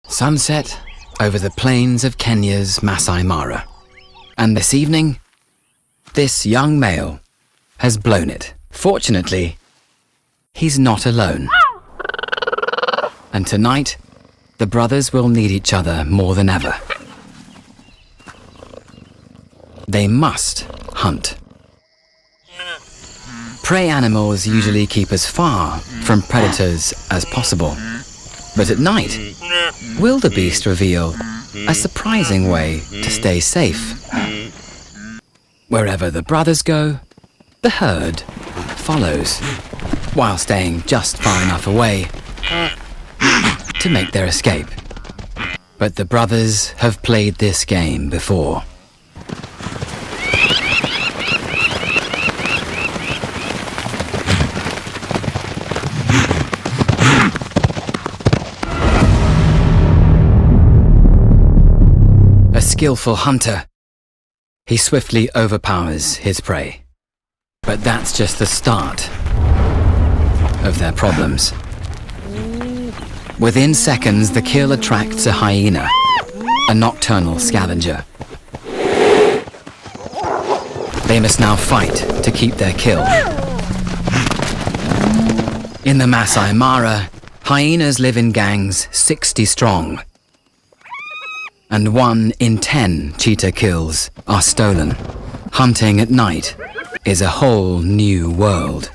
Sunset over the plains of Kenya's Masai Mara. And this evening, this young male has blown it. Fortunately, he's not alone. And tonight, the brothers will need each other more than ever. They must hunt. Prey animals usually keep as far from predators as possible. But at night, wildebeest reveal a surprising way to stay safe. Wherever the brothers go, the herd follows, while staying just far enough away to make their escape. But the brothers have played this game before. A skillful hunter, he swiftly overpowers his prey. But that's just the start of their problems. Within seconds, the kill attracts a hyena, a nocturnal scavenger. They must now fight to keep their kill. In the Masai Mara, hyenas live in gangs 60 strong. And 1 in 10 cheetah kills are stolen. Hunting at night is a whole new world.